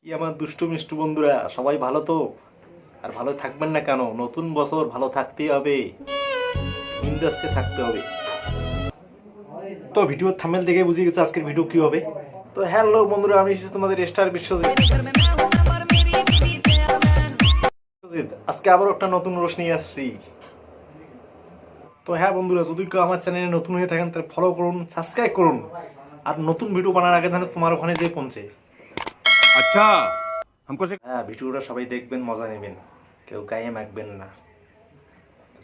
কি আমার দুষ্টু মিষ্টু বন্ধুরা সবাই ভালো তো? আর ভালো থাকবেন না কেন? নতুন বছর ভালো থাকতেই হবে, বিন্দাসে থাকতে হবে। তো ভিডিও থাম্বনেল দেখে বুঝে গেছে আজকের ভিডিও কি হবে। তো হ্যালো বন্ধুরা, আমি এসেছি তোমাদের স্টার বিশ্বজিৎ। আজকে আবার একটা নতুন রোশ নিয়ে আসছি। তো হ্যাঁ বন্ধুরা, যদি কেউ আমার চ্যানেলে নতুন হয়ে থাকেন তাহলে ফলো করুন, সাবস্ক্রাইব করুন, আর নতুন ভিডিও বানার আগে তাহলে তোমার ওখানে যেয়ে পৌঁছে। আচ্ছা হ্যাঁ, ভিডিওটা সবাই দেখবেন, মজা নেবেন, কেউ গায়ে মাখবেন না।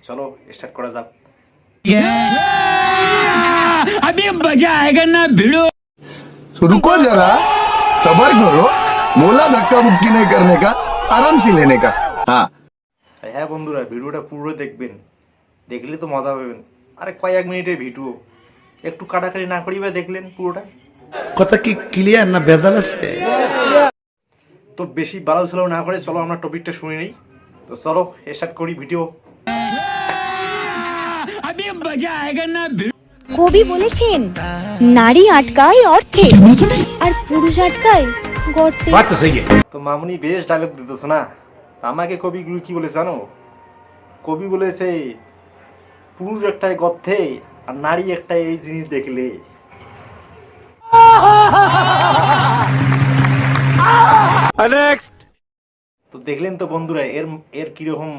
চলো স্টার্ট করা যাক। अभी मजा आएगा ना भिड़ो। रुको जरा, सबर करो। बोला धक्का मुक्की नहीं करने का, आराम से लेने का। हाँ হ্যাঁ বন্ধুরা, ভিডিওটা পুরো দেখবেন, দেখলে তো মজা পাবেন। আরে কয়েক মিনিটের ভিডিও, একটু কাটাকাটি না করি বা দেখলেন পুরোটা। কথা কি ক্লিয়ার না ভেজাল আছে? তো বেশি বাড়াও ছাড়াও না করে চলো আমরা টপিকটা শুনে নিই। তো চলো স্টার্ট করি ভিডিও। अभी मजा आएगा ना भिड़ो। কবি বলেছেন নারী আটকায় অর্থে আর পুরুষ আটকায় গর্তে। बात तो सही है। তো মামুনি বেশ ডায়লগ দিতেছ না। আমাকে কবিগুলো কি বলে জানো? কবি বলেছে পুরুষ একটাই গর্তে আর নারী একটাই এই জিনিস দেখলে। তো দেখলেন তো বন্ধুরা এর এর কিরকম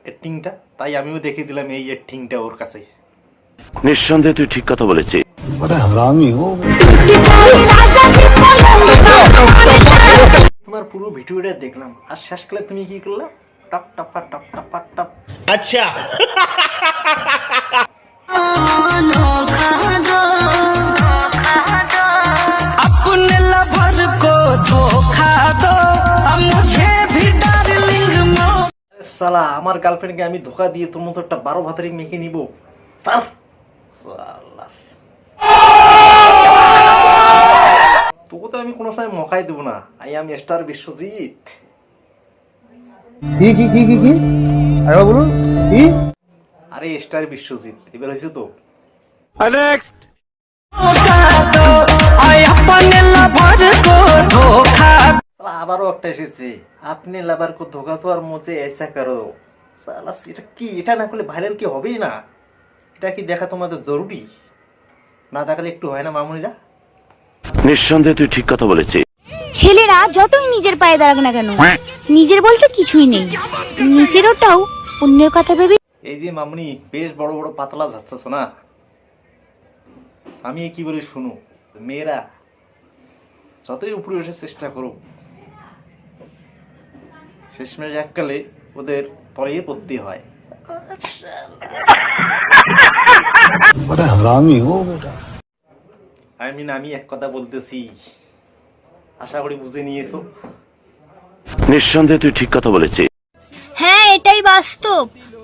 অ্যাক্টিংটা, তাই আমিও দেখিয়ে দিলাম এই অ্যাক্টিংটা ওর কাছে। নিঃসন্দেহে তুই ঠিক কথা বলেছিস। बड़ा हरामी हो। তোমার পুরো ভিডিওটা দেখলাম আর শেষকালে তুমি কি করলা? টপ টপা টপ টপা টপ। अच्छा अपने लवर को धोखा दो, अब मुझे भी डार्लिंग मो। সালা, আমার গার্লফ্রেন্ডকে আমি ধোকা দিয়ে তোর মতো একটা 12 ভাতারি মেখে নিব? স্যার সালা, তোকে তো আমি কোনো সময় মকাই দেবো না। I am star Biswajit. কি আরে বলুন কি? আরে স্টার বিশ্বজিৎ এবার হয়েছে তো। नेक्स्ट अपने लवर को धोखा। সালা আবারও একটা এসেছে, আপনি লাভার কো ধোকা তো আর মুঝে ऐसा करो। সালা এটা কি? এটা না করলে ভাইরাল কি হবেই না? এটা কি দেখা তোমাদের জরুরি? না দেখালে একটু হয় না মামুনিরা? নিঃসন্দেহে তুই ঠিক কথা বলেছিস। ছেলেরা যতই নিজের পায়ে দাঁড়াক না কেন, নিজের বলতে কিছুই নেই, নিজের ওটাও অন্যের কথা ভেবে। এই যে মামুনি বেশ বড় বড় পাতলা যাচ্ছ না, আমি কি বলি শুনো, মেয়েরা যতই উপরে এসে চেষ্টা করো, শেষমেশ এককালে ওদের তলে পড়তে হয়। बड़ा हरामी हो बेटा। আমি এক কথা বলতেছি, আশা করি বুঝে নিয়েছো। নিঃসন্দেহে তুই ঠিক কথা বলেছিস। হ্যাঁ, এটাই বাস্তব।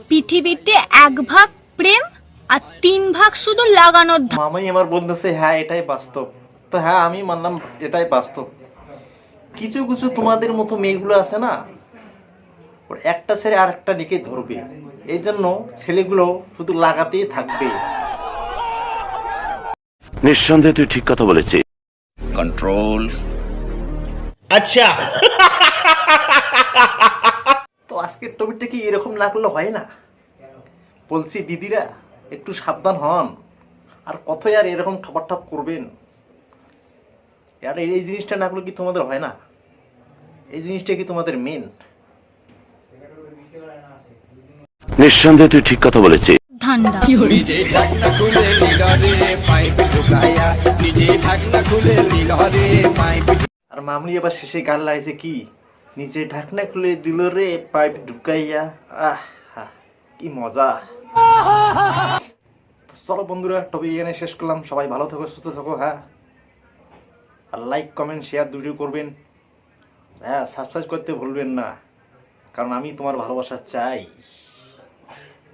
পৃথিবীতে 1 ভাগ প্রেম আর 3 ভাগ শুধু লাগানোর। মামাই আমার বলতেছে হ্যাঁ এটাই বাস্তব। তো হ্যাঁ আমি মানলাম এটাই বাস্তব। কিছু কিছু তোমাদের মতো মেয়েগুলো আছে না, ওর একটা ছেড়ে আর একটা দিকে ধরবে, এই জন্য ছেলেগুলো শুধু লাগাতেই থাকবে। নিঃসন্দেহে তুই ঠিক কথা বলেছিস। कंट्रोल। अच्छा তো আজকের টপিকটা কি এরকম লাগলে হয় না? বলছি দিদিরা একটু সাবধান হন, আর কতই আর এরকম ঠপাঠপ করবেন? আর এই জিনিসটা না করলে কি তোমাদের হয় না? এই জিনিসটা কি তোমাদের মেন? নিঃসন্দেহে তুই ঠিক কথা বলেছিস। ঠান্ডা আর মামুনি এবার শেষে গান লাগছে কি, নিচে ঢাকনা খুলে দিল রে পাইপ ঢুকাইয়া। আহ কি মজা। তো চলো বন্ধুরা, টপিক এখানে শেষ করলাম। সবাই ভালো থাকো, সুস্থ থাকো। হ্যাঁ, আর লাইক কমেন্ট শেয়ার দুটো করবেন। হ্যাঁ, সাবস্ক্রাইব করতে ভুলবেন না, কারণ আমি তোমার ভালোবাসা চাই।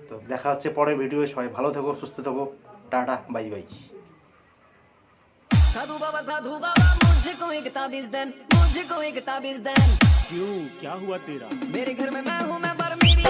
তো দেখা হচ্ছে পরের ভিডিও। সবাই ভালো থাকো, সুস্থ থাকো। Tata, bye bye. साधु बाबा मुझको एक ताबीज देन, मुझको एक ताबीज देन। क्यों, क्या हुआ तेरा? मेरे घर में मैं हूँ, मैं पर मेरी